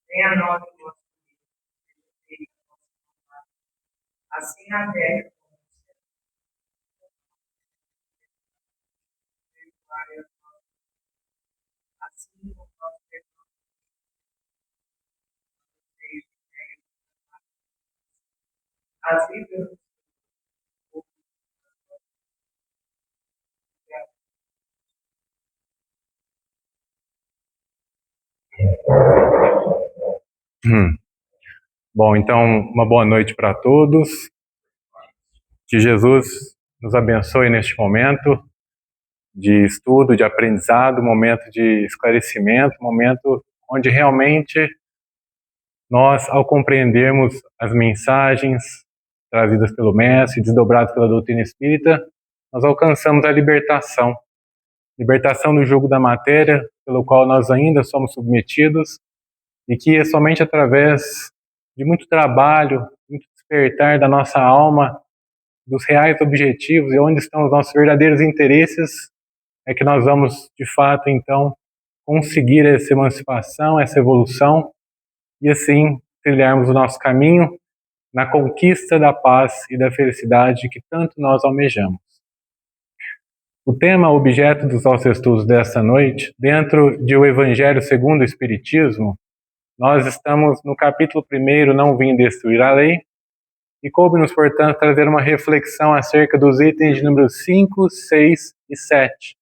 Venha a nós o nosso Deus, assim na terra como no céu. Assim como nós perdoamos vocês, as vidas do povo, Bom, então, uma boa noite para todos. Que Jesus nos abençoe neste momento de estudo, de aprendizado, momento de esclarecimento, momento onde realmente nós, ao compreendermos as mensagens trazidas pelo Mestre, desdobradas pela doutrina espírita, nós alcançamos a libertação. Libertação do jugo da matéria, pelo qual nós ainda somos submetidos, e que é somente através de muito trabalho, muito despertar da nossa alma, dos reais objetivos e onde estão os nossos verdadeiros interesses, é que nós vamos, de fato, então, conseguir essa emancipação, essa evolução, e assim trilharmos o nosso caminho na conquista da paz e da felicidade que tanto nós almejamos. O tema objeto dos nossos estudos desta noite, dentro de O Evangelho segundo o Espiritismo, nós estamos no capítulo 1, Não Vim Destruir a Lei, e coube-nos, portanto, trazer uma reflexão acerca dos itens de números 5, 6 e 7,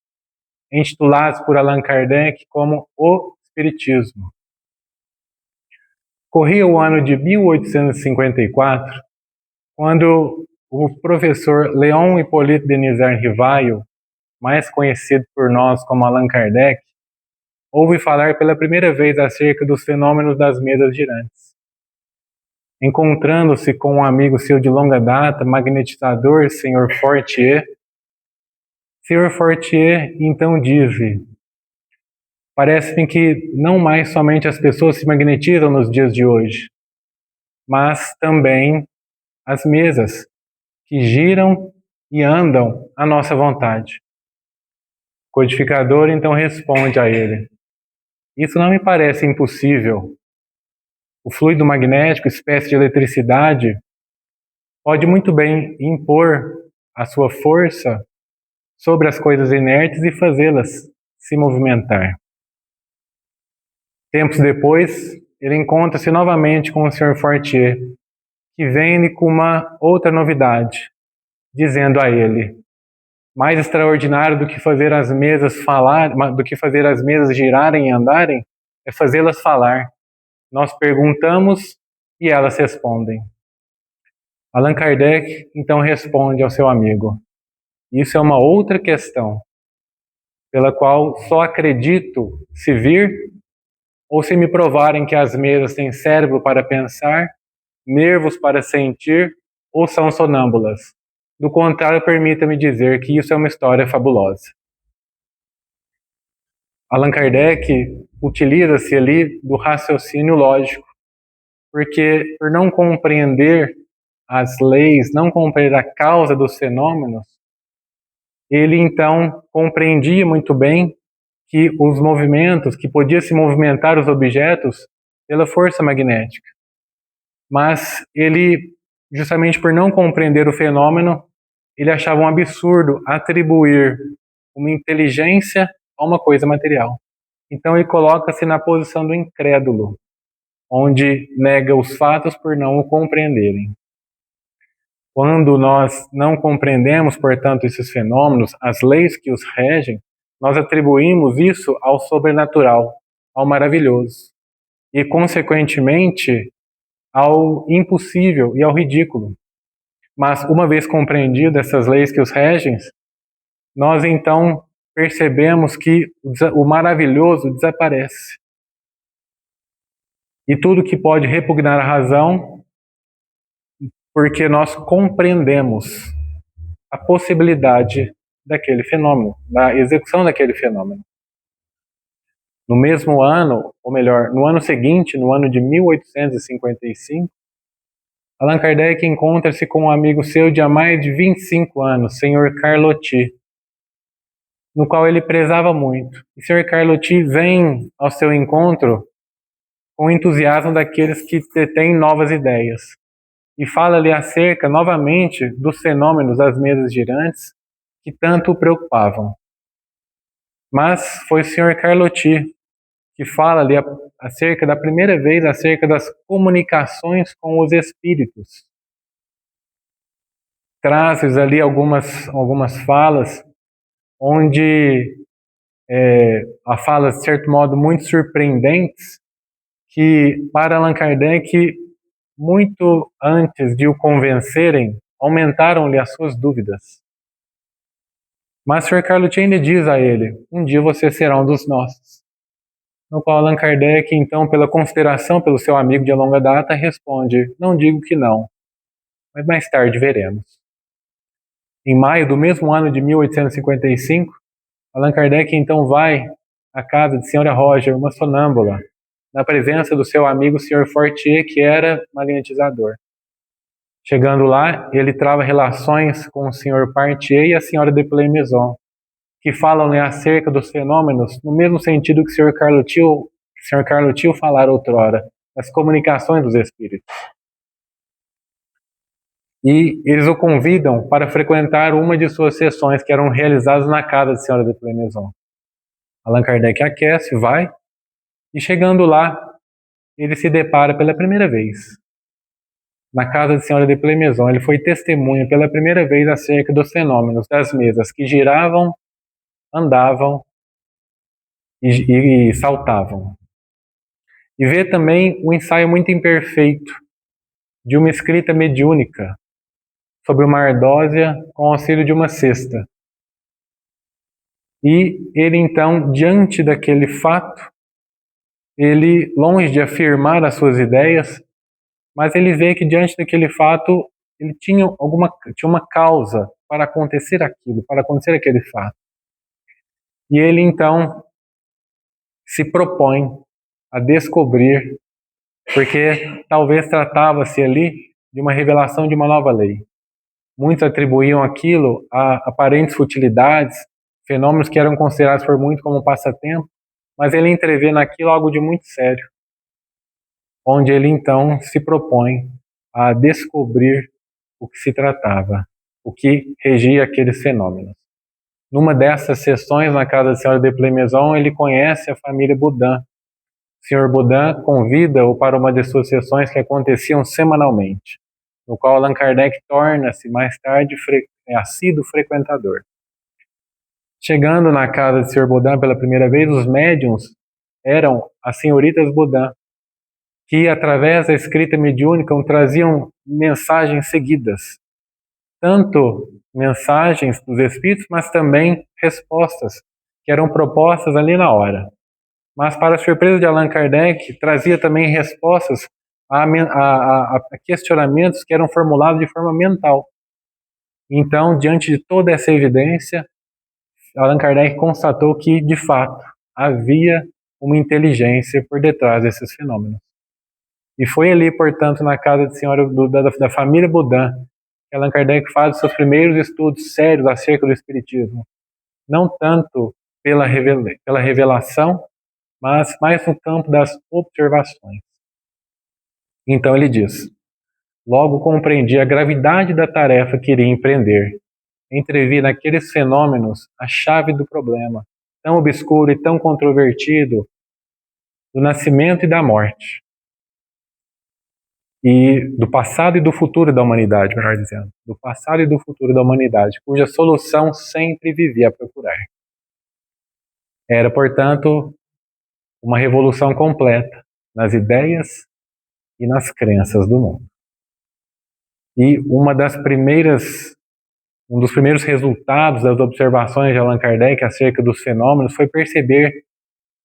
intitulados por Allan Kardec como O Espiritismo. Corria o ano de 1854, quando o professor Léon Hippolyte Denis Rivaio, mais conhecido por nós como Allan Kardec, ouve falar pela primeira vez acerca dos fenômenos das mesas girantes. Encontrando-se com um amigo seu de longa data, magnetizador, Sr. Fortier, Sr. Fortier então diz: parece-me que não mais somente as pessoas se magnetizam nos dias de hoje, mas também as mesas, que giram e andam à nossa vontade. O codificador então responde a ele: isso não me parece impossível. O fluido magnético, espécie de eletricidade, pode muito bem impor a sua força sobre as coisas inertes e fazê-las se movimentar. Tempos depois, ele encontra-se novamente com o Sr. Fortier, que vem-lhe com uma outra novidade, dizendo a ele: mais extraordinário do que fazer as mesas falar, do que fazer as mesas girarem e andarem, é fazê-las falar. Nós perguntamos e elas respondem. Allan Kardec então responde ao seu amigo: isso é uma outra questão, pela qual só acredito se vir ou se me provarem que as mesas têm cérebro para pensar, nervos para sentir ou são sonâmbulas. Do contrário, permita-me dizer que isso é uma história fabulosa. Allan Kardec utiliza-se ali do raciocínio lógico, porque por não compreender as leis, não compreender a causa dos fenômenos, ele então compreendia muito bem que os movimentos, que podia se movimentar os objetos pela força magnética. Mas ele, justamente por não compreender o fenômeno, ele achava um absurdo atribuir uma inteligência a uma coisa material. Então ele coloca-se na posição do incrédulo, onde nega os fatos por não o compreenderem. Quando nós não compreendemos, portanto, esses fenômenos, as leis que os regem, nós atribuímos isso ao sobrenatural, ao maravilhoso, e, consequentemente, ao impossível e ao ridículo. Mas, uma vez compreendido essas leis que os regem, nós então percebemos que o maravilhoso desaparece. E tudo que pode repugnar a razão, porque nós compreendemos a possibilidade daquele fenômeno, da execução daquele fenômeno. No mesmo ano, ou melhor, no ano seguinte, no ano de 1855, Allan Kardec encontra-se com um amigo seu de há mais de 25 anos, Sr. Carlotti, no qual ele prezava muito. E Sr. Carlotti vem ao seu encontro com o entusiasmo daqueles que têm novas ideias. E fala ali acerca, novamente, dos fenômenos das mesas girantes que tanto o preocupavam. Mas foi o Sr. Carlotti que fala ali acerca da primeira vez, acerca das comunicações com os espíritos. Traz ali algumas falas, onde há falas, de certo modo, muito surpreendentes, que para Allan Kardec, muito antes de o convencerem, aumentaram-lhe as suas dúvidas. Mas o Sr. Carlotti ainda diz a ele: um dia você será um dos nossos. No qual Allan Kardec, então, pela consideração pelo seu amigo de longa data, responde: não digo que não, mas mais tarde veremos. Em maio do mesmo ano de 1855, Allan Kardec então vai à casa de Senhora Roger, uma sonâmbula, na presença do seu amigo Sr. Fortier, que era magnetizador. Chegando lá, ele trava relações com o Sr. Partier e a Senhora de Pleymaison, que falam-lhe acerca dos fenômenos no mesmo sentido que o Sr. Carlotti falara outrora, das comunicações dos espíritos. E eles o convidam para frequentar uma de suas sessões que eram realizadas na casa de Senhora de Pleymaison. Allan Kardec aquece, vai, e chegando lá, ele se depara pela primeira vez na casa de Senhora de Pleymaison. Ele foi testemunha pela primeira vez acerca dos fenômenos das mesas que giravam, andavam e saltavam. E vê também um ensaio muito imperfeito de uma escrita mediúnica sobre uma ardósia com auxílio de uma cesta. E ele então, diante daquele fato, ele, longe de afirmar as suas ideias, mas ele vê que diante daquele fato, ele tinha uma causa para acontecer aquilo, para acontecer aquele fato. E ele então se propõe a descobrir, porque talvez tratava-se ali de uma revelação de uma nova lei. Muitos atribuíam aquilo a aparentes futilidades, fenômenos que eram considerados por muitos como passatempo, mas ele entrevê naquilo algo de muito sério, onde ele então se propõe a descobrir o que se tratava, o que regia aqueles fenômenos. Numa dessas sessões na casa da Senhora de Pleymaison, ele conhece a família Boudin. O Sr. Boudin convida-o para uma de suas sessões que aconteciam semanalmente, no qual Allan Kardec torna-se mais tarde assíduo frequentador. Chegando na casa de Sr. Boudin pela primeira vez, os médiuns eram as senhoritas Boudin, que através da escrita mediúnica traziam mensagens seguidas, tanto mensagens dos espíritos, mas também respostas que eram propostas ali na hora. Mas, para a surpresa de Allan Kardec, trazia também respostas a questionamentos que eram formulados de forma mental. Então, diante de toda essa evidência, Allan Kardec constatou que, de fato, havia uma inteligência por detrás desses fenômenos. E foi ali, portanto, na casa de Senhora da família Boudin, que Allan Kardec faz os seus primeiros estudos sérios acerca do Espiritismo. Não tanto pela revelação, mas mais no campo das observações. Então ele diz: logo compreendi a gravidade da tarefa que iria empreender. Entrevi naqueles fenômenos a chave do problema, tão obscuro e tão controvertido, do nascimento e da morte. E do passado e do futuro da humanidade, melhor dizendo. Do passado e do futuro da humanidade, cuja solução sempre vivia a procurar. Era, portanto, uma revolução completa nas ideias e nas crenças do mundo. E um dos primeiros resultados das observações de Allan Kardec acerca dos fenômenos foi perceber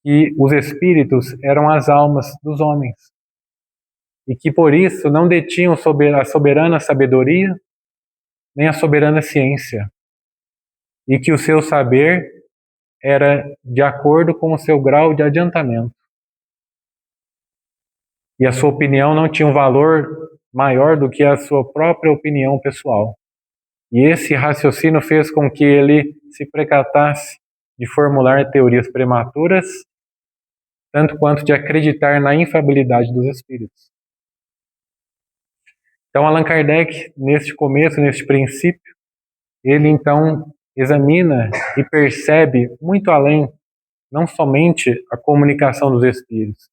que os espíritos eram as almas dos homens e que por isso não detinham a soberana sabedoria nem a soberana ciência, e que o seu saber era de acordo com o seu grau de adiantamento. E a sua opinião não tinha um valor maior do que a sua própria opinião pessoal. E esse raciocínio fez com que ele se precatasse de formular teorias prematuras tanto quanto de acreditar na infalibilidade dos espíritos. Então, Allan Kardec, neste começo, neste princípio, ele então examina e percebe muito além, não somente a comunicação dos espíritos,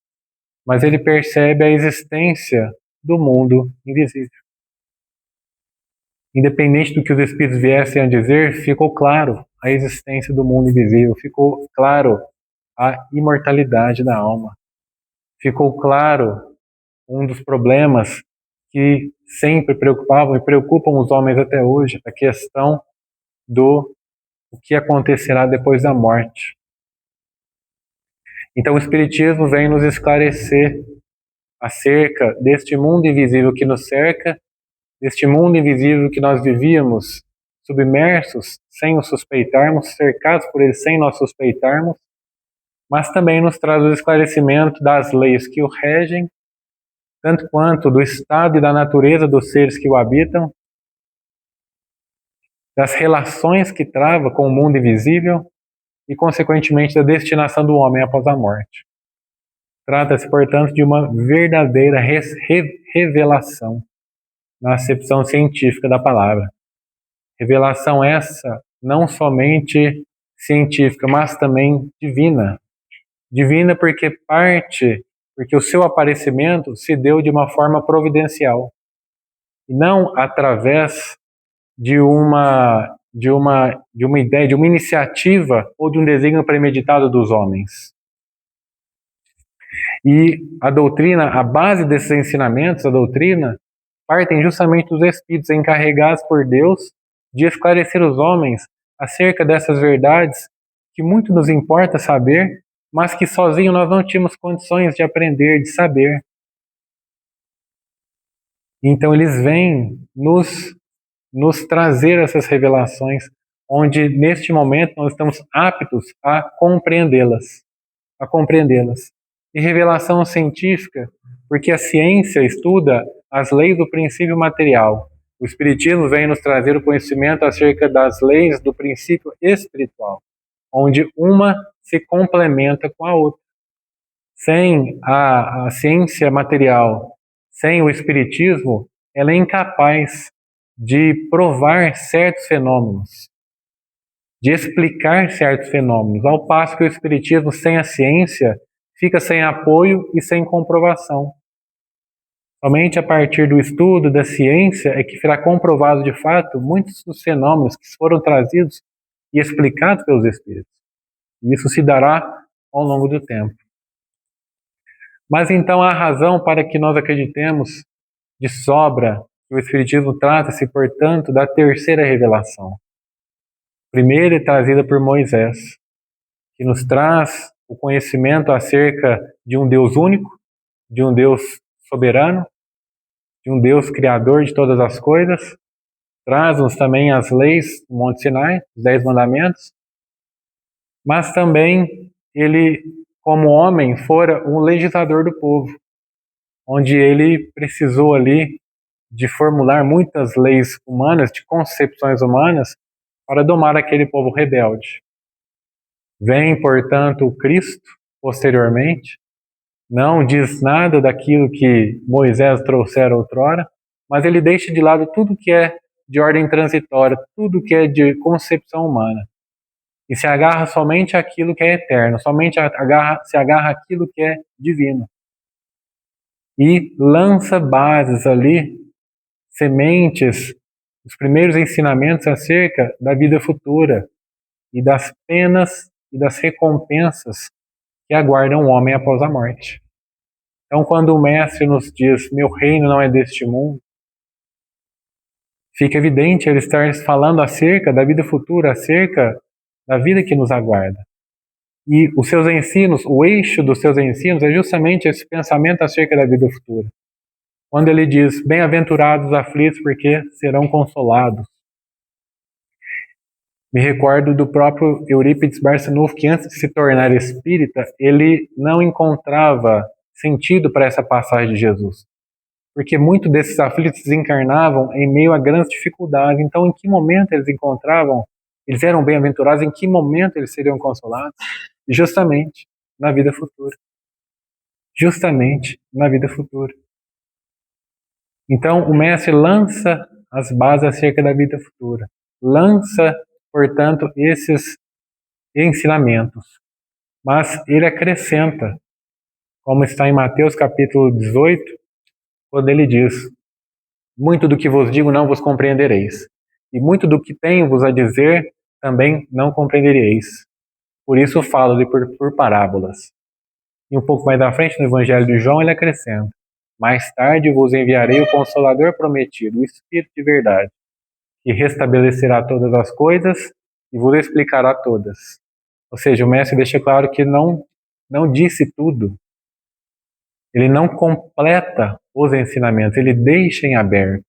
mas ele percebe a existência do mundo invisível. Independente do que os espíritos viessem a dizer, ficou claro a existência do mundo invisível, ficou claro a imortalidade da alma, ficou claro um dos problemas que sempre preocupavam e preocupam os homens até hoje, a questão do o que acontecerá depois da morte. Então o Espiritismo vem nos esclarecer acerca deste mundo invisível que nos cerca, deste mundo invisível que nós vivíamos submersos sem o suspeitarmos, cercados por ele sem nós suspeitarmos, mas também nos traz o esclarecimento das leis que o regem, tanto quanto do estado e da natureza dos seres que o habitam, das relações que trava com o mundo invisível e, consequentemente, da destinação do homem após a morte. Trata-se, portanto, de uma verdadeira revelação na acepção científica da palavra. Revelação essa não somente científica, mas também divina. Divina porque porque o seu aparecimento se deu de uma forma providencial, e não através de uma ideia, de uma iniciativa ou de um desígnio premeditado dos homens. E a doutrina, a base desses ensinamentos, a doutrina, partem justamente dos espíritos encarregados por Deus de esclarecer os homens acerca dessas verdades que muito nos importa saber, mas que sozinho nós não tínhamos condições de aprender, de saber. Então eles vêm nos trazer essas revelações, onde neste momento nós estamos aptos a compreendê-las. E revelação científica, porque a ciência estuda as leis do princípio material. O Espiritismo vem nos trazer o conhecimento acerca das leis do princípio espiritual, onde uma se complementa com a outra. Sem a ciência material, sem o Espiritismo, ela é incapaz de provar certos fenômenos, de explicar certos fenômenos, ao passo que o Espiritismo, sem a ciência, fica sem apoio e sem comprovação. Somente a partir do estudo da ciência é que será comprovado de fato muitos dos fenômenos que foram trazidos e explicados pelos Espíritos. E isso se dará ao longo do tempo. Mas então há razão para que nós acreditemos de sobra que o Espiritismo trata-se, portanto, da terceira revelação. Primeira é trazida por Moisés, que nos traz o conhecimento acerca de um Deus único, de um Deus soberano, de um Deus criador de todas as coisas. Traz-nos também as leis do Monte Sinai, os 10 mandamentos, mas também ele, como homem, fora um legislador do povo, onde ele precisou ali de formular muitas leis humanas, de concepções humanas, para domar aquele povo rebelde. Vem, portanto, o Cristo, posteriormente, não diz nada daquilo que Moisés trouxera outrora, mas ele deixa de lado tudo que é de ordem transitória, tudo que é de concepção humana, e se agarra somente àquilo que é eterno, somente se agarra àquilo que é divino. E lança bases ali, sementes, os primeiros ensinamentos acerca da vida futura e das penas e das recompensas que aguardam o homem após a morte. Então, quando o Mestre nos diz, meu reino não é deste mundo, fica evidente ele estar falando acerca da vida futura, acerca da vida que nos aguarda. E os seus ensinos, o eixo dos seus ensinos é justamente esse pensamento acerca da vida futura. Quando ele diz, bem-aventurados os aflitos, porque serão consolados. Me recordo do próprio Eurípides Barçanufo, que antes de se tornar espírita, ele não encontrava sentido para essa passagem de Jesus. Porque muitos desses aflitos desencarnavam em meio a grandes dificuldades. Então, em que momento eles encontravam, eles eram bem-aventurados, em que momento eles seriam consolados? Justamente na vida futura. justamente na vida futura. Então, o mestre lança as bases acerca da vida futura. Lança, portanto, esses ensinamentos. Mas ele acrescenta, como está em Mateus capítulo 18, quando ele diz: muito do que vos digo não vos compreendereis, e muito do que tenho-vos a dizer também não compreendereis. Por isso falo-lhe por parábolas. E um pouco mais à frente, no Evangelho de João, ele acrescenta: mais tarde vos enviarei o Consolador prometido, o Espírito de verdade, que restabelecerá todas as coisas e vos explicará todas. Ou seja, o mestre deixa claro que não disse tudo. Ele não completa os ensinamentos, ele deixa em aberto.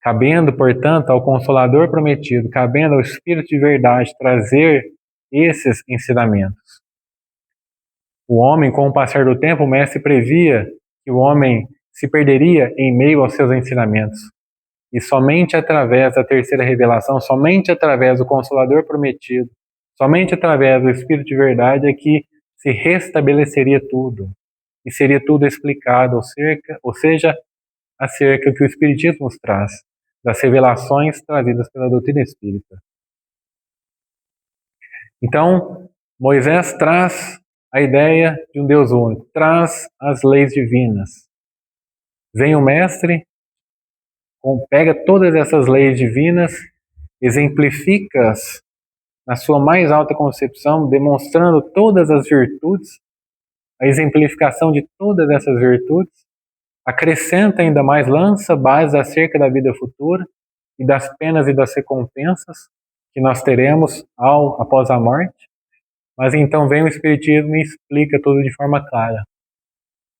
Cabendo, portanto, ao Consolador prometido, cabendo ao Espírito de verdade trazer esses ensinamentos. O homem, com o passar do tempo, o mestre previa que o homem se perderia em meio aos seus ensinamentos. E somente através da terceira revelação, somente através do Consolador prometido, somente através do Espírito de verdade é que se restabeleceria tudo. E seria tudo explicado, ou seja, acerca do que o Espiritismo nos traz, das revelações trazidas pela doutrina espírita. Então, Moisés traz a ideia de um Deus único, traz as leis divinas. Vem o mestre, pega todas essas leis divinas, exemplifica-as na sua mais alta concepção, demonstrando todas as virtudes, a exemplificação de todas essas virtudes, acrescenta ainda mais, lança bases acerca da vida futura e das penas e das recompensas que nós teremos após a morte. Mas então vem o Espiritismo e explica tudo de forma clara,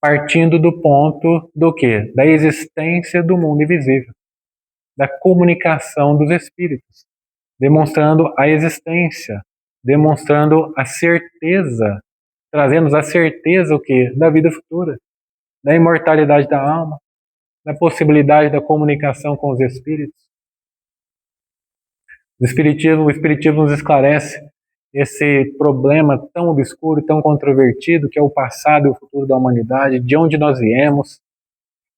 partindo do ponto do quê? Da existência do mundo invisível, da comunicação dos espíritos, demonstrando a existência, demonstrando a certeza, trazendo a certeza o quê? Da vida futura, da imortalidade da alma, da possibilidade da comunicação com os espíritos. O Espiritismo nos esclarece esse problema tão obscuro, tão controvertido, que é o passado e o futuro da humanidade, de onde nós viemos,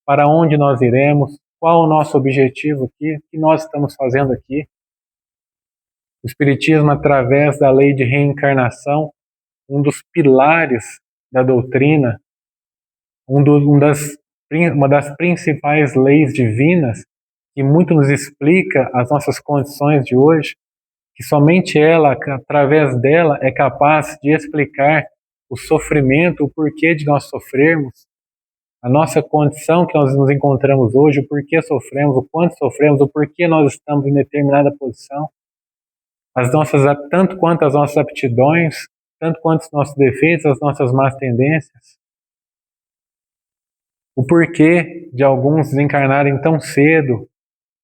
para onde nós iremos, qual o nosso objetivo aqui, o que nós estamos fazendo aqui. O Espiritismo, através da lei de reencarnação, um dos pilares da doutrina, uma das principais leis divinas, que muito nos explica as nossas condições de hoje, que somente ela, através dela, é capaz de explicar o sofrimento, o porquê de nós sofrermos, a nossa condição que nós nos encontramos hoje, o porquê sofremos, o quanto sofremos, o porquê nós estamos em determinada posição, tanto quanto as nossas aptidões, tanto quanto os nossos defeitos, as nossas más tendências, o porquê de alguns desencarnarem tão cedo,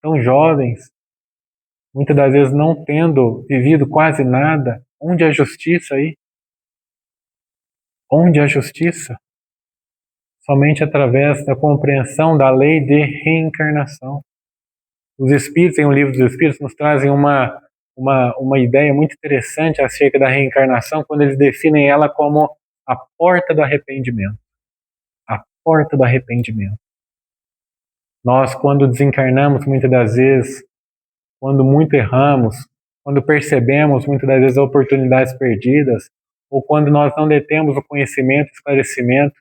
tão jovens, muitas das vezes não tendo vivido quase nada. Onde é a justiça aí? Onde é a justiça? Somente através da compreensão da lei de reencarnação. Os Espíritos, em um livro dos Espíritos, nos trazem uma ideia muito interessante acerca da reencarnação, quando eles definem ela como a porta do arrependimento. A porta do arrependimento. Nós, quando desencarnamos, muitas das vezes, quando muito erramos, quando percebemos muitas das vezes oportunidades perdidas, ou quando nós não detemos o conhecimento, o esclarecimento,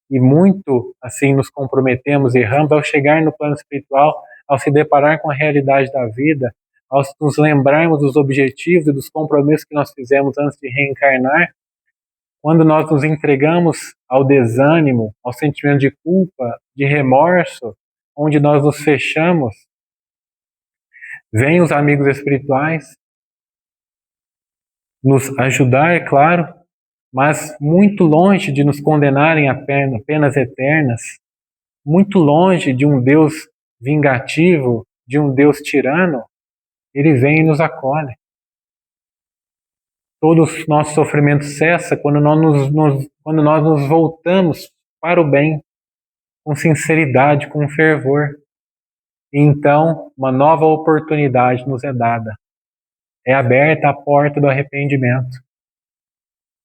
e muito assim nos comprometemos e erramos, ao chegar no plano espiritual, ao se deparar com a realidade da vida, ao nos lembrarmos dos objetivos e dos compromissos que nós fizemos antes de reencarnar, quando nós nos entregamos ao desânimo, ao sentimento de culpa, de remorso, onde nós nos fechamos, vêm os amigos espirituais nos ajudar, é claro, mas muito longe de nos condenarem a penas eternas, muito longe de um Deus vingativo, de um Deus tirano, ele vem e nos acolhe. Todo o nosso sofrimento cessa quando nós nos voltamos para o bem, com sinceridade, com fervor. E então, uma nova oportunidade nos é dada. É aberta a porta do arrependimento.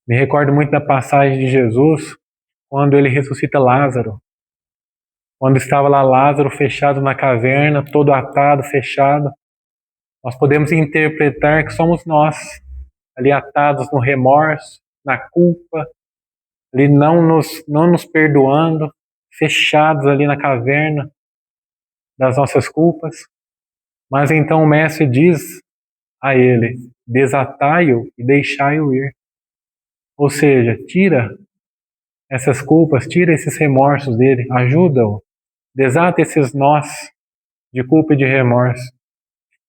Me recordo muito da passagem de Jesus, quando ele ressuscita Lázaro. Quando estava lá Lázaro fechado na caverna, todo atado, fechado, nós podemos interpretar que somos nós, ali atados no remorso, na culpa, ali não nos perdoando, fechados ali na caverna das nossas culpas. Mas então o mestre diz a ele: desatai-o e deixai-o ir. Ou seja, tira essas culpas, tira esses remorsos dele, ajuda-o, desata esses nós de culpa e de remorso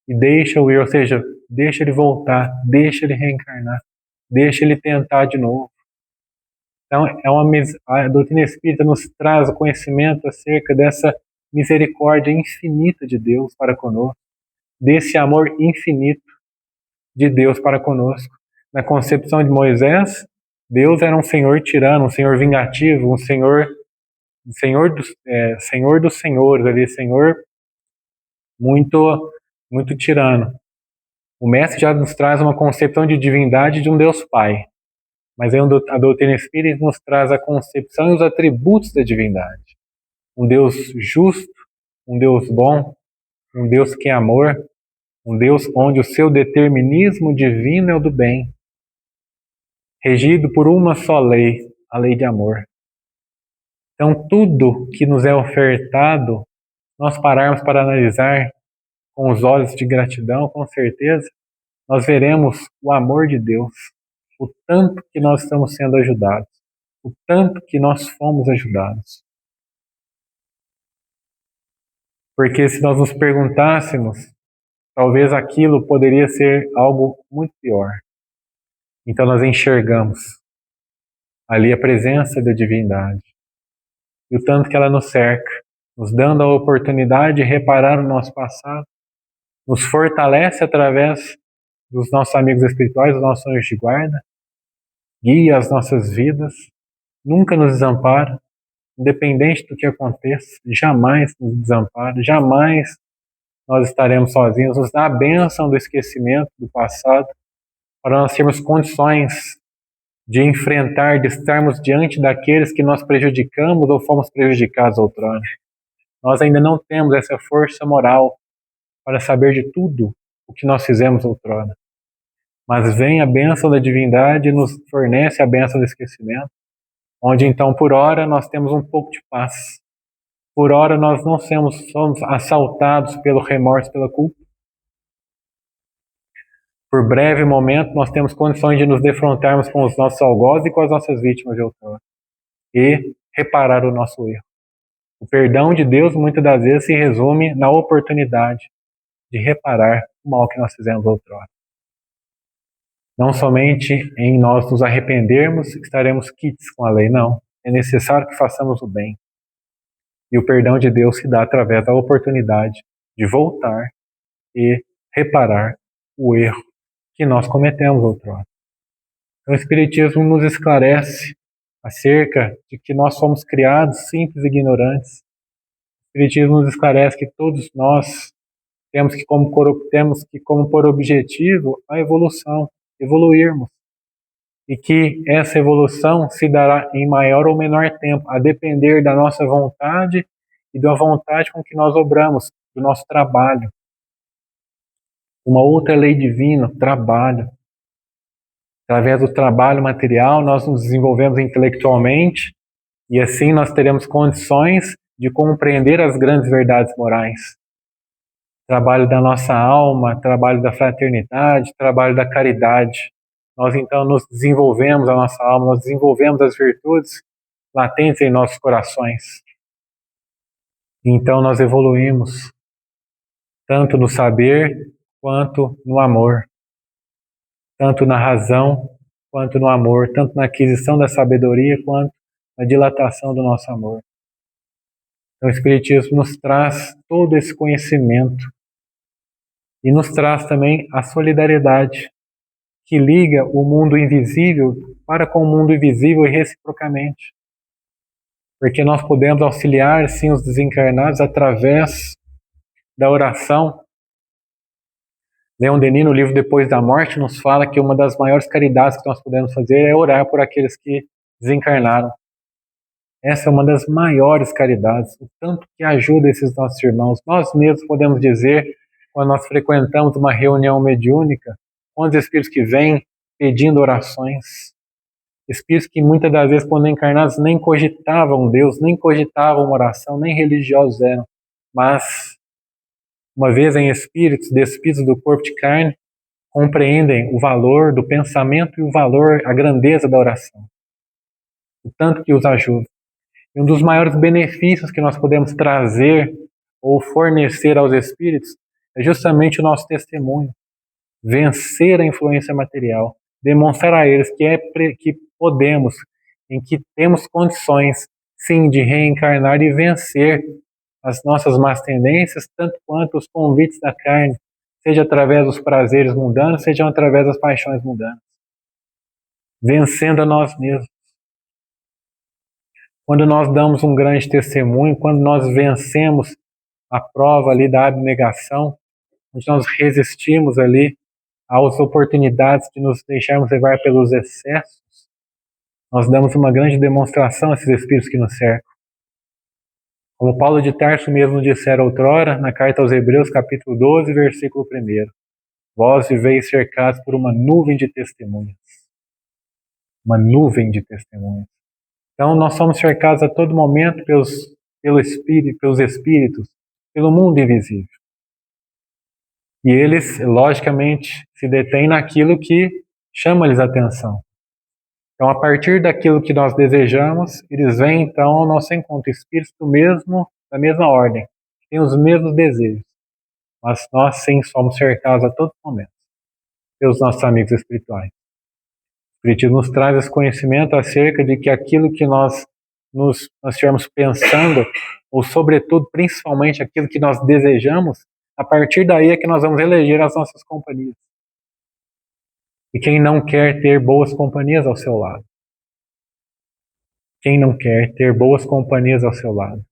e deixa-o ir, ou seja, deixa ele voltar, deixa ele reencarnar, deixa ele tentar de novo. Então, a doutrina espírita nos traz o conhecimento acerca dessa misericórdia infinita de Deus para conosco, desse amor infinito de Deus para conosco. Na concepção de Moisés, Deus era um senhor tirano, um senhor vingativo, um senhor dos senhores, ali, senhor muito, muito tirano. O mestre já nos traz uma concepção de divindade de um Deus Pai, mas aí a doutrina espírita nos traz a concepção e os atributos da divindade. Um Deus justo, um Deus bom, um Deus que é amor, um Deus onde o seu determinismo divino é o do bem, regido por uma só lei, a lei de amor. Então, tudo que nos é ofertado, nós pararmos para analisar com os olhos de gratidão, com certeza, nós veremos o amor de Deus, o tanto que nós estamos sendo ajudados, o tanto que nós fomos ajudados. Porque se nós nos perguntássemos, talvez aquilo poderia ser algo muito pior. Então nós enxergamos ali a presença da divindade e o tanto que ela nos cerca, nos dando a oportunidade de reparar o nosso passado, nos fortalece através dos nossos amigos espirituais, dos nossos anjos de guarda, guia as nossas vidas, nunca nos desampara, independente do que aconteça, jamais nos desampara, jamais nós estaremos sozinhos, nos dá a bênção do esquecimento do passado, para nós termos condições de enfrentar, de estarmos diante daqueles que nós prejudicamos ou fomos prejudicados outrora. Nós ainda não temos essa força moral para saber de tudo o que nós fizemos outrora. Mas vem a bênção da divindade e nos fornece a bênção do esquecimento, onde então por hora nós temos um pouco de paz. Por hora nós não somos assaltados pelo remorso, pela culpa. Por breve momento nós temos condições de nos defrontarmos com os nossos algozes e com as nossas vítimas de outrora e reparar o nosso erro. O perdão de Deus muitas das vezes se resume na oportunidade de reparar o mal que nós fizemos outrora. Não somente em nós nos arrependermos estaremos quites com a lei, não. É necessário que façamos o bem. E o perdão de Deus se dá através da oportunidade de voltar e reparar o erro que nós cometemos outrora. Então, o Espiritismo nos esclarece acerca de que nós somos criados simples e ignorantes. O Espiritismo nos esclarece que todos nós temos que como por objetivo a evolução, evoluirmos. E que essa evolução se dará em maior ou menor tempo, a depender da nossa vontade e da vontade com que nós obramos, do nosso trabalho. Uma outra lei divina, trabalho. Através do trabalho material, nós nos desenvolvemos intelectualmente e assim nós teremos condições de compreender as grandes verdades morais. Trabalho da nossa alma, trabalho da fraternidade, trabalho da caridade. Nós então nos desenvolvemos a nossa alma, nós desenvolvemos as virtudes latentes em nossos corações. Então nós evoluímos, tanto no saber quanto no amor, tanto na razão quanto no amor, tanto na aquisição da sabedoria quanto na dilatação do nosso amor. Então o Espiritismo nos traz todo esse conhecimento e nos traz também a solidariedade, que liga o mundo invisível para com o mundo invisível e reciprocamente. Porque nós podemos auxiliar, sim, os desencarnados através da oração. Leon Denis, no livro Depois da Morte, nos fala que uma das maiores caridades que nós podemos fazer é orar por aqueles que desencarnaram. Essa é uma das maiores caridades, o tanto que ajuda esses nossos irmãos. Nós mesmos podemos dizer, quando nós frequentamos uma reunião mediúnica, quantos espíritos que vêm pedindo orações, espíritos que muitas das vezes, quando encarnados, nem cogitavam Deus, nem cogitavam oração, nem religiosos eram, mas, uma vez em espíritos, despidos do corpo de carne, compreendem o valor do pensamento e o valor, a grandeza da oração, o tanto que os ajuda. E um dos maiores benefícios que nós podemos trazer ou fornecer aos espíritos é justamente o nosso testemunho, vencer a influência material, demonstrar a eles que podemos, em que temos condições, sim, de reencarnar e vencer as nossas más tendências, tanto quanto os convites da carne, seja através dos prazeres mundanos, seja através das paixões mundanas, vencendo a nós mesmos. Quando nós damos um grande testemunho, quando nós vencemos a prova ali da abnegação, onde nós resistimos ali às oportunidades de nos deixarmos levar pelos excessos, nós damos uma grande demonstração a esses espíritos que nos cercam. Como Paulo de Tarso mesmo dissera outrora, na carta aos Hebreus, capítulo 12, versículo 1, vós viveis cercados por uma nuvem de testemunhas. Uma nuvem de testemunhas. Então nós somos cercados a todo momento pelos espíritos, pelo mundo invisível. E eles, logicamente, se detêm naquilo que chama-lhes a atenção. Então, a partir daquilo que nós desejamos, eles vêm então ao nosso encontro, espíritos da mesma ordem, que têm os mesmos desejos. Mas nós sim somos cercados a todo momento pelos nossos amigos espirituais. O Espiritismo nos traz esse conhecimento acerca de que aquilo que nós estivermos pensando, ou sobretudo, principalmente, aquilo que nós desejamos, a partir daí é que nós vamos eleger as nossas companhias. E quem não quer ter boas companhias ao seu lado? Quem não quer ter boas companhias ao seu lado?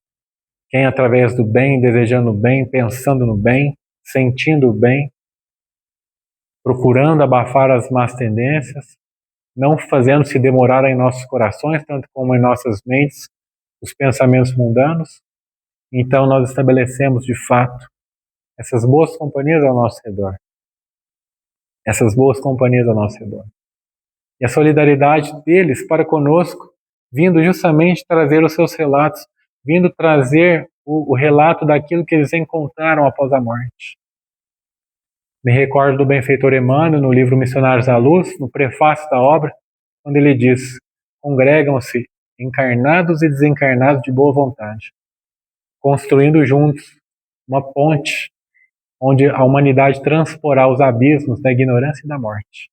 Quem, através do bem, desejando o bem, pensando no bem, sentindo o bem, procurando abafar as más tendências, não fazendo se demorar em nossos corações, tanto como em nossas mentes, os pensamentos mundanos, então nós estabelecemos, de fato, essas boas companhias ao nosso redor. Essas boas companhias ao nosso redor. E a solidariedade deles para conosco, vindo justamente trazer os seus relatos, vindo trazer o relato daquilo que eles encontraram após a morte. Me recordo do benfeitor Emmanuel, no livro Missionários à Luz, no prefácio da obra, quando ele diz: congregam-se encarnados e desencarnados de boa vontade, construindo juntos uma ponte onde a humanidade transporá os abismos da ignorância e da morte.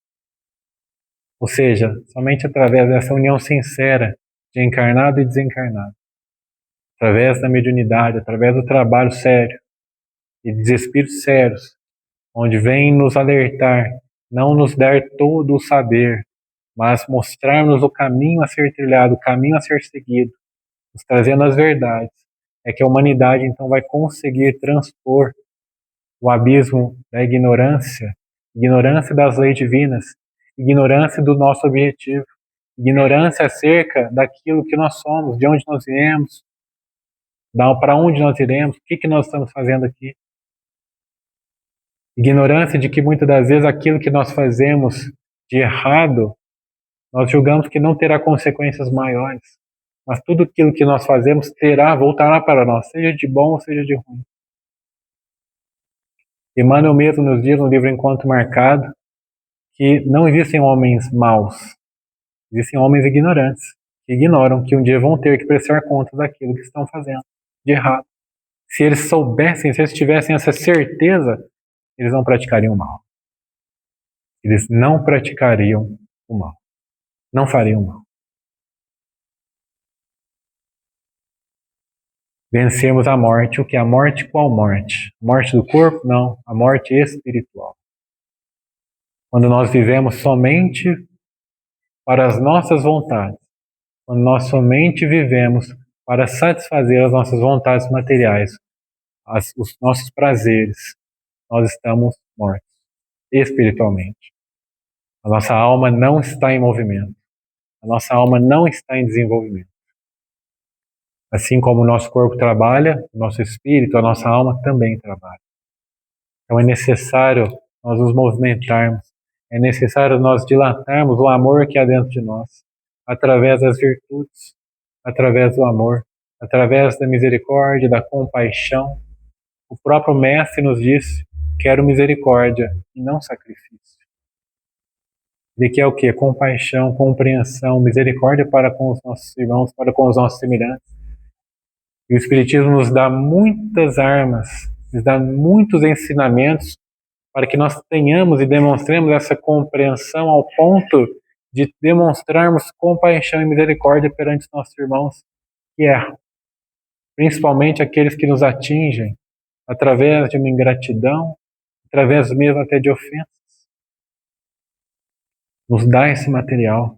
Ou seja, somente através dessa união sincera de encarnado e desencarnado, através da mediunidade, através do trabalho sério e dos espíritos sérios, onde vem nos alertar, não nos dar todo o saber, mas mostrar-nos o caminho a ser trilhado, o caminho a ser seguido, nos trazendo as verdades, é que a humanidade então vai conseguir transpor o abismo da ignorância, ignorância das leis divinas, ignorância do nosso objetivo, ignorância acerca daquilo que nós somos, de onde nós viemos, para onde nós iremos, o que nós estamos fazendo aqui. Ignorância de que muitas das vezes aquilo que nós fazemos de errado, nós julgamos que não terá consequências maiores, mas tudo aquilo que nós fazemos voltará para nós, seja de bom ou seja de ruim. Emmanuel mesmo nos diz no livro Encontro Marcado que não existem homens maus, existem homens ignorantes, que ignoram que um dia vão ter que prestar conta daquilo que estão fazendo de errado. Se eles soubessem, se eles tivessem essa certeza, eles não praticariam o mal. Eles não praticariam o mal. Não fariam o mal. Vencemos a morte. O que é a morte? Qual morte? A morte do corpo? Não. A morte espiritual. Quando nós vivemos somente para as nossas vontades, quando nós somente vivemos para satisfazer as nossas vontades materiais, os nossos prazeres, nós estamos mortos espiritualmente. A nossa alma não está em movimento. A nossa alma não está em desenvolvimento. Assim como o nosso corpo trabalha, o nosso espírito, a nossa alma também trabalha. Então é necessário nós nos movimentarmos, é necessário nós dilatarmos o amor que há dentro de nós, através das virtudes, através do amor, através da misericórdia, da compaixão. O próprio Mestre nos disse: quero misericórdia e não sacrifício. Ele quer o quê? Compaixão, compreensão, misericórdia para com os nossos irmãos, para com os nossos semelhantes. E o Espiritismo nos dá muitas armas, nos dá muitos ensinamentos para que nós tenhamos e demonstremos essa compreensão ao ponto de demonstrarmos compaixão e misericórdia perante os nossos irmãos que erram, principalmente aqueles que nos atingem através de uma ingratidão, através mesmo até de ofensas. Nos dá esse material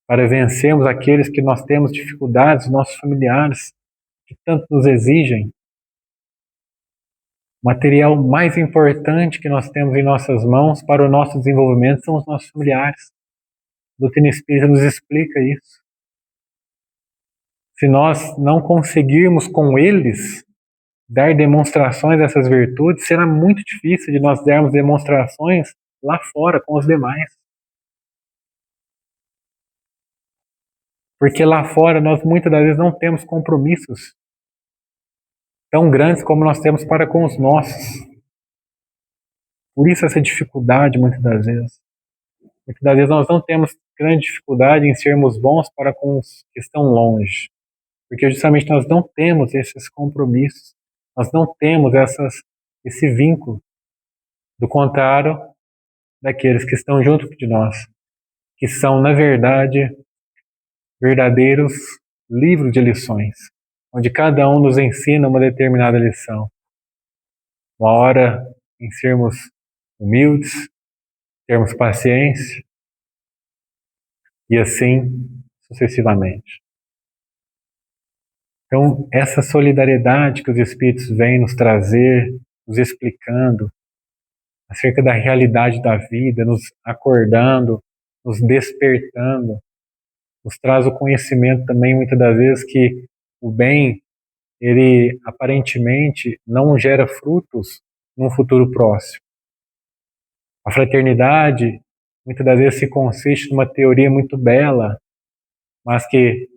para vencermos aqueles que nós temos dificuldades, nossos familiares, que tanto nos exigem. O material mais importante que nós temos em nossas mãos para o nosso desenvolvimento são os nossos familiares. A doutrina espírita nos explica isso. Se nós não conseguirmos com eles dar demonstrações dessas virtudes, será muito difícil de nós darmos demonstrações lá fora com os demais. Porque lá fora nós muitas das vezes não temos compromissos tão grandes como nós temos para com os nossos. Por isso essa dificuldade muitas das vezes. Muitas das vezes nós não temos grande dificuldade em sermos bons para com os que estão longe. Porque justamente nós não temos esses compromissos. Nós não temos esse vínculo. Do contrário daqueles que estão junto de nós. Que são, na verdade, verdadeiros livros de lições. Onde cada um nos ensina uma determinada lição. Uma hora em sermos humildes, termos paciência, e assim sucessivamente. Então, essa solidariedade que os Espíritos vêm nos trazer, nos explicando acerca da realidade da vida, nos acordando, nos despertando, nos traz o conhecimento também, muitas das vezes, que o bem, ele aparentemente não gera frutos num futuro próximo. A fraternidade, muitas das vezes, se consiste numa teoria muito bela, mas que,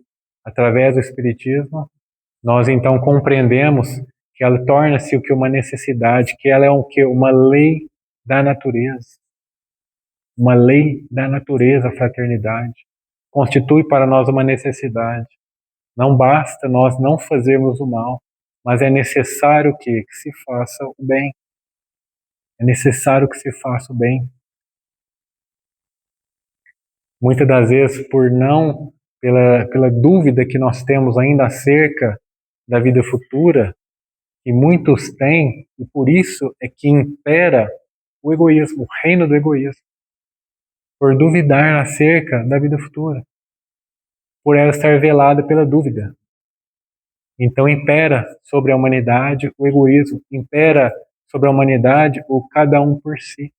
através do Espiritismo, nós então compreendemos que ela torna-se o que uma necessidade, que ela é o que uma lei da natureza. Uma lei da natureza, a fraternidade. Constitui para nós uma necessidade. Não basta nós não fazermos o mal, mas é necessário que se faça o bem. É necessário que se faça o bem. Muitas das vezes, pela dúvida que nós temos ainda acerca da vida futura, que muitos têm, e por isso é que impera o egoísmo, o reino do egoísmo, por duvidar acerca da vida futura, por ela estar velada pela dúvida. Então impera sobre a humanidade o egoísmo, impera sobre a humanidade o cada um por si.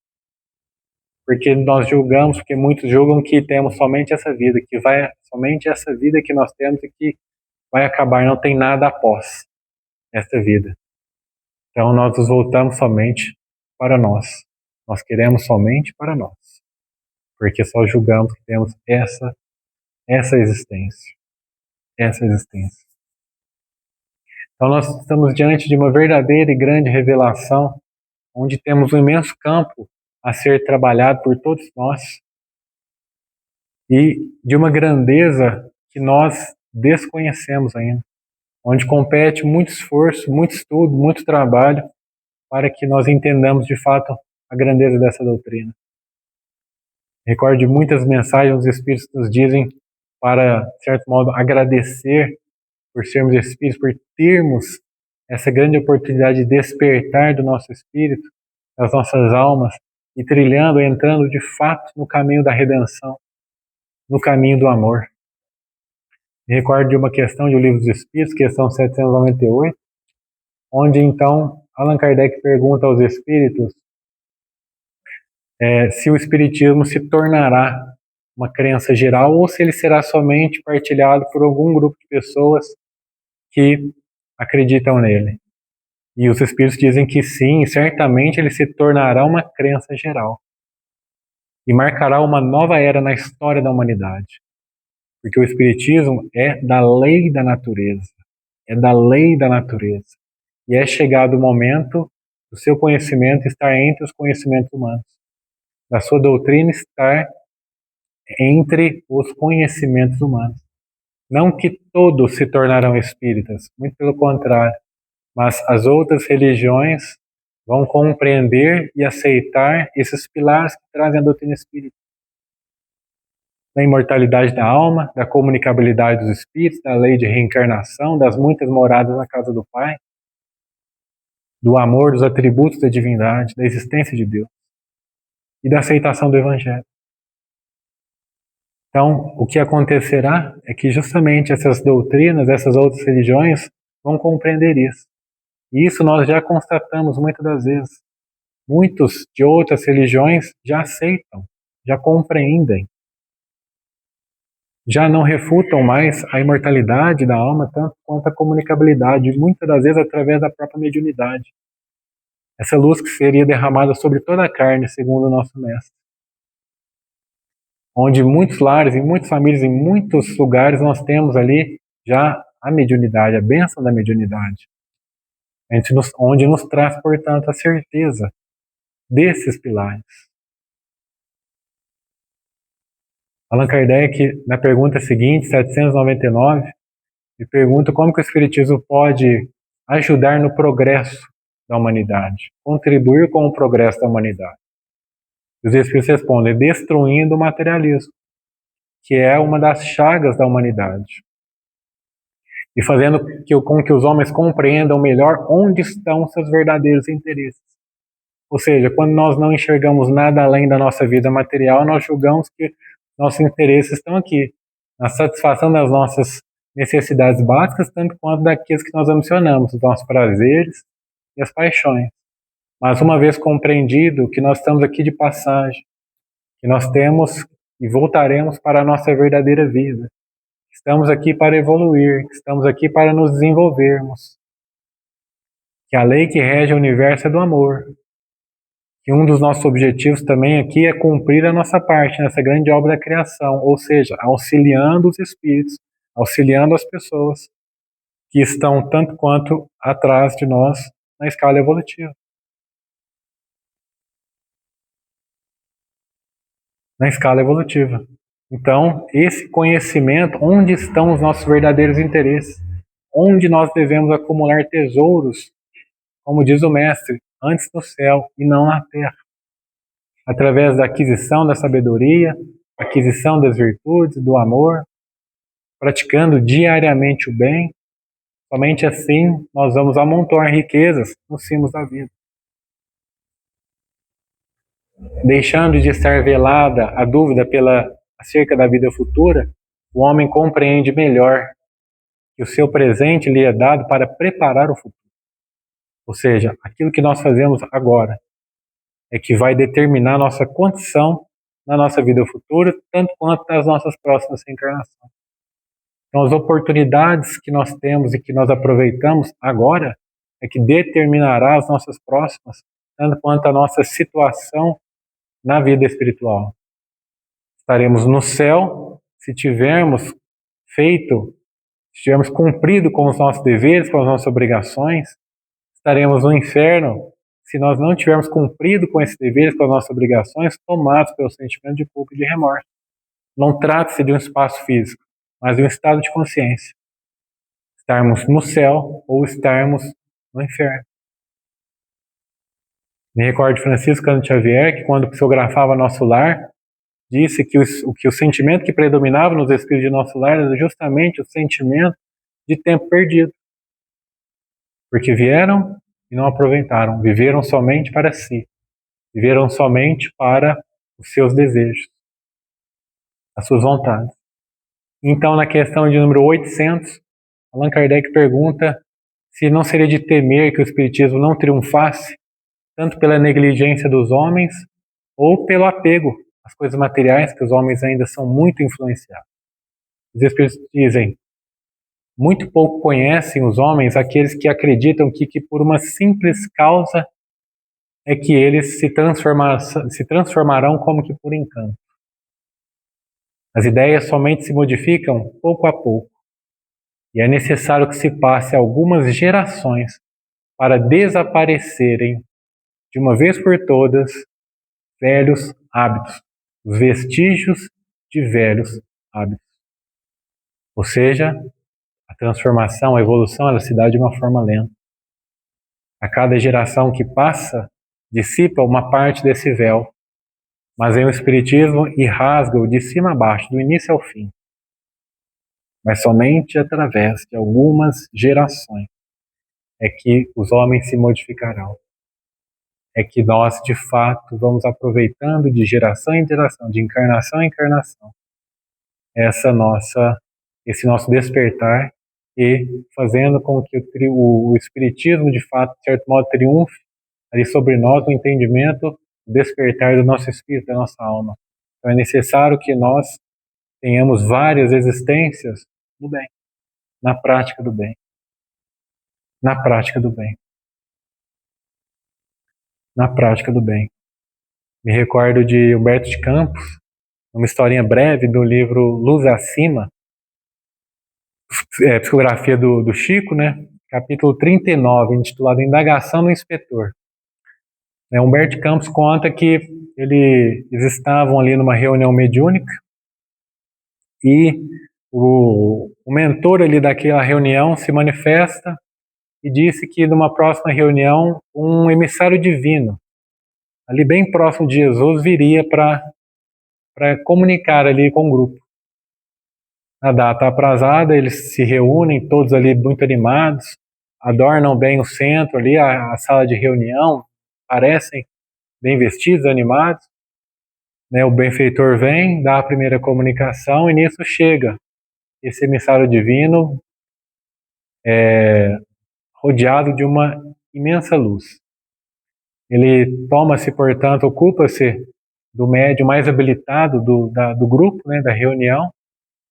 Porque nós julgamos, porque muitos julgam que temos somente essa vida, somente essa vida que nós temos e que vai acabar, não tem nada após esta vida. Então nós nos voltamos somente para nós. Nós queremos somente para nós. Porque só julgamos que temos essa existência. Essa existência. Então nós estamos diante de uma verdadeira e grande revelação, onde temos um imenso campo a ser trabalhado por todos nós, e de uma grandeza que nós desconhecemos ainda, onde compete muito esforço, muito estudo, muito trabalho, para que nós entendamos de fato a grandeza dessa doutrina. Recordo de muitas mensagens os Espíritos nos dizem para, de certo modo, agradecer por sermos Espíritos, por termos essa grande oportunidade de despertar do nosso espírito, das nossas almas, e trilhando, entrando de fato no caminho da redenção, no caminho do amor. Me recordo de uma questão de O Livro dos Espíritos, questão 798, onde então Allan Kardec pergunta aos Espíritos se o Espiritismo se tornará uma crença geral ou se ele será somente partilhado por algum grupo de pessoas que acreditam nele. E os espíritos dizem que sim, certamente ele se tornará uma crença geral. E marcará uma nova era na história da humanidade. Porque o espiritismo é da lei da natureza. É da lei da natureza. E é chegado o momento do seu conhecimento estar entre os conhecimentos humanos. Da sua doutrina estar entre os conhecimentos humanos. Não que todos se tornarão espíritas, muito pelo contrário. Mas as outras religiões vão compreender e aceitar esses pilares que trazem a doutrina espírita. Da imortalidade da alma, da comunicabilidade dos espíritos, da lei de reencarnação, das muitas moradas na casa do Pai, do amor, dos atributos da divindade, da existência de Deus e da aceitação do Evangelho. Então, o que acontecerá é que justamente essas doutrinas, essas outras religiões vão compreender isso. E isso nós já constatamos muitas das vezes. Muitos de outras religiões já aceitam, já compreendem, já não refutam mais a imortalidade da alma, tanto quanto a comunicabilidade, muitas das vezes através da própria mediunidade. Essa luz que seria derramada sobre toda a carne, segundo o nosso mestre. Onde muitos lares, em muitas famílias, em muitos lugares, nós temos ali já a mediunidade, a bênção da mediunidade. Onde nos traz, portanto, a certeza desses pilares. Allan Kardec, na pergunta seguinte, 799, me pergunta como que o Espiritismo pode ajudar no progresso da humanidade, contribuir com o progresso da humanidade. E os Espíritos respondem, destruindo o materialismo, que é uma das chagas da humanidade. E fazendo com que os homens compreendam melhor onde estão seus verdadeiros interesses. Ou seja, quando nós não enxergamos nada além da nossa vida material, nós julgamos que nossos interesses estão aqui, na satisfação das nossas necessidades básicas, tanto quanto daqueles que nós ambicionamos, os nossos prazeres e as paixões. Mas uma vez compreendido que nós estamos aqui de passagem, que nós temos e voltaremos para a nossa verdadeira vida, estamos aqui para evoluir, estamos aqui para nos desenvolvermos, que a lei que rege o universo é do amor, que um dos nossos objetivos também aqui é cumprir a nossa parte nessa grande obra da criação, ou seja, auxiliando os espíritos, auxiliando as pessoas que estão tanto quanto atrás de nós na escala evolutiva. Na escala evolutiva. Então, esse conhecimento, onde estão os nossos verdadeiros interesses, onde nós devemos acumular tesouros, como diz o mestre, antes no céu e não na terra. Através da aquisição da sabedoria, aquisição das virtudes, do amor, praticando diariamente o bem, somente assim nós vamos amontoar riquezas nos cimos da vida. Deixando de estar velada a dúvida acerca da vida futura, o homem compreende melhor que o seu presente lhe é dado para preparar o futuro. Ou seja, aquilo que nós fazemos agora é que vai determinar nossa condição na nossa vida futura, tanto quanto nas nossas próximas reencarnações. Então, as oportunidades que nós temos e que nós aproveitamos agora é que determinará as nossas próximas, tanto quanto a nossa situação na vida espiritual. Estaremos no céu se tivermos cumprido com os nossos deveres, com as nossas obrigações. Estaremos no inferno se nós não tivermos cumprido com esses deveres, com as nossas obrigações, tomados pelo sentimento de culpa e de remorso. Não trata-se de um espaço físico, mas de um estado de consciência. Estarmos no céu ou estarmos no inferno. Me recordo de Francisco Cândido Xavier, que quando psicografava Nosso Lar, disse que o sentimento que predominava nos espíritos de Nosso Lar era justamente o sentimento de tempo perdido. Porque vieram e não aproveitaram, viveram somente para si, viveram somente para os seus desejos, as suas vontades. Então, na questão de número 800, Allan Kardec pergunta se não seria de temer que o Espiritismo não triunfasse, tanto pela negligência dos homens ou pelo apego às coisas materiais, que os homens ainda são muito influenciados. Os Espíritos dizem, Muito pouco conhecem os homens aqueles que acreditam que por uma simples causa é que eles se transformarão como que por encanto. As ideias somente se modificam pouco a pouco, e é necessário que se passe algumas gerações para desaparecerem, de uma vez por todas, velhos hábitos, os vestígios de velhos hábitos. Ou seja, a transformação, a evolução, ela se dá de uma forma lenta. A cada geração que passa, dissipa uma parte desse véu, mas vem o Espiritismo e rasga-o de cima a baixo, do início ao fim. Mas somente através de algumas gerações é que os homens se modificarão. É que nós, de fato, vamos aproveitando de geração em geração, de encarnação em encarnação, esse nosso despertar e fazendo com que o Espiritismo, de fato, de certo modo, triunfe ali sobre nós no entendimento, o despertar do nosso espírito, da nossa alma. Então é necessário que nós tenhamos várias existências no bem, na prática do bem. Na prática do bem. Na prática do bem. Me recordo de Humberto de Campos, uma historinha breve do livro Luz Acima, psicografia do Chico, né? Capítulo 39, intitulado Indagação do Inspetor. Humberto de Campos conta que eles estavam ali numa reunião mediúnica e o mentor ali daquela reunião se manifesta e disse que numa próxima reunião um emissário divino, ali bem próximo de Jesus, viria para comunicar ali com o grupo. Na data aprazada, eles se reúnem, todos ali muito animados, adornam bem o centro ali, a sala de reunião, parecem bem vestidos, animados. O benfeitor vem, dá a primeira comunicação e nisso chega esse emissário divino rodeado de uma imensa luz. Ele toma-se, portanto, ocupa-se do médium mais habilitado do grupo, da reunião,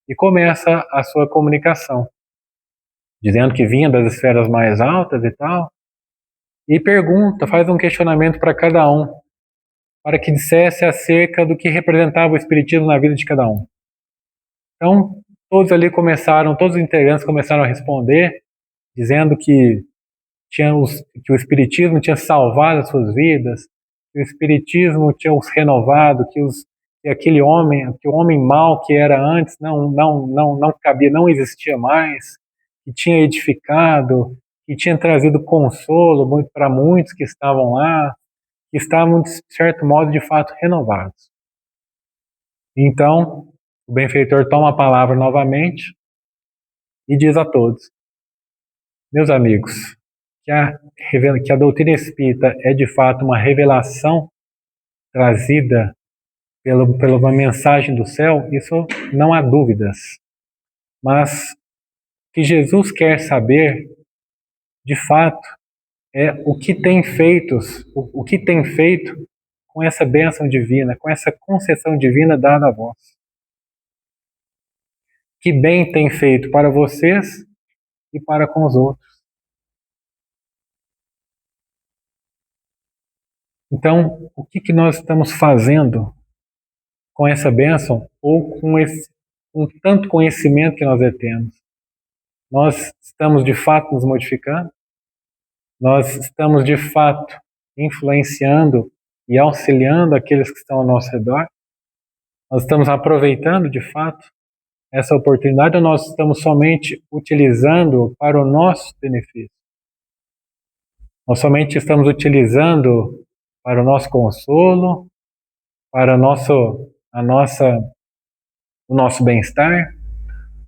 e começa a sua comunicação, dizendo que vinha das esferas mais altas e tal, e pergunta, faz um questionamento para cada um, para que dissesse acerca do que representava o Espiritismo na vida de cada um. Então, todos os integrantes começaram a responder, dizendo que o Espiritismo tinha salvado as suas vidas, que o Espiritismo tinha os renovado, que o homem mau que era antes não cabia, não existia mais, que tinha edificado, que tinha trazido consolo para muitos que estavam lá, que estavam, de certo modo, de fato, renovados. Então, o benfeitor toma a palavra novamente e diz a todos: meus amigos, que a doutrina espírita é de fato uma revelação trazida pela uma mensagem do céu, isso não há dúvidas. Mas o que Jesus quer saber, de fato, é o que tem feito com essa bênção divina, com essa concessão divina dada a vós. Que bem tem feito para vocês e para com os outros. Então, o que nós estamos fazendo com essa bênção ou com tanto conhecimento que nós detemos? Nós estamos de fato nos modificando? Nós estamos de fato influenciando e auxiliando aqueles que estão ao nosso redor? Nós estamos aproveitando de fato essa oportunidade ou nós estamos somente utilizando para o nosso benefício? Nós somente estamos utilizando para o nosso consolo, para o nosso bem-estar?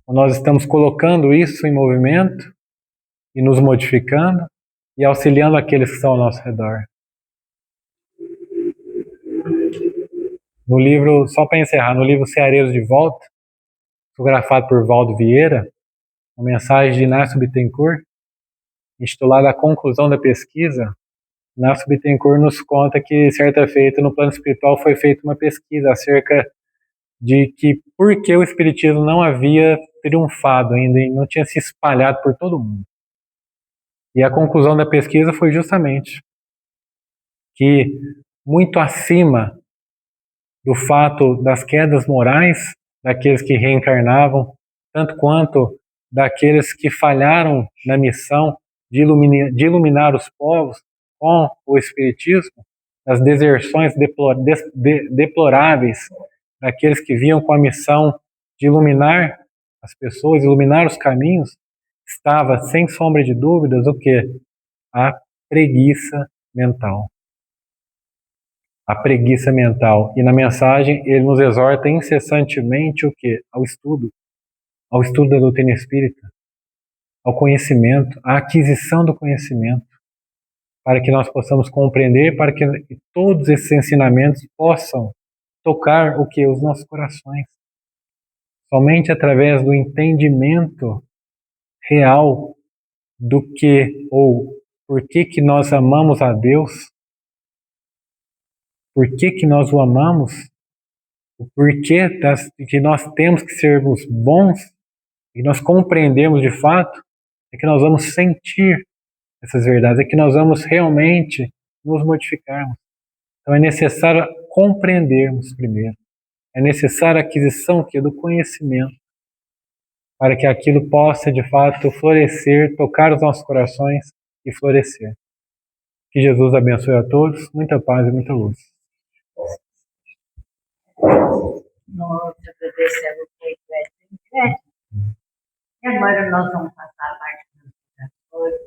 Ou nós estamos colocando isso em movimento e nos modificando e auxiliando aqueles que estão ao nosso redor? No livro, só para encerrar, no livro Ceareiros de Volta, fotografado por Valdo Vieira, uma mensagem de Inácio Bittencourt, intitulada A Conclusão da Pesquisa, Inácio Bittencourt nos conta que, certa feita, no plano espiritual foi feita uma pesquisa acerca de que por que o Espiritismo não havia triunfado ainda, não tinha se espalhado por todo mundo. E a conclusão da pesquisa foi justamente que, muito acima do fato das quedas morais daqueles que reencarnavam, tanto quanto daqueles que falharam na missão de iluminar os povos com o Espiritismo, das deserções deploráveis daqueles que vinham com a missão de iluminar as pessoas, iluminar os caminhos, estava, sem sombra de dúvidas, o quê? A preguiça mental. A preguiça mental. E na mensagem ele nos exorta incessantemente o quê? Ao estudo da doutrina espírita, ao conhecimento, à aquisição do conhecimento, para que nós possamos compreender, para que todos esses ensinamentos possam tocar o que? Os nossos corações. Somente através do entendimento real do que ou por que nós amamos a Deus, por que nós o amamos, o porquê que nós temos que sermos bons, e nós compreendemos de fato, é que nós vamos sentir essas verdades, é que nós vamos realmente nos modificarmos. Então é necessário compreendermos primeiro, é necessária a aquisição do conhecimento, para que aquilo possa de fato florescer, tocar os nossos corações e florescer. Que Jesus abençoe a todos, muita paz e muita luz. Nós agradecemos muito. E agora nós vamos passar a parte das coisas,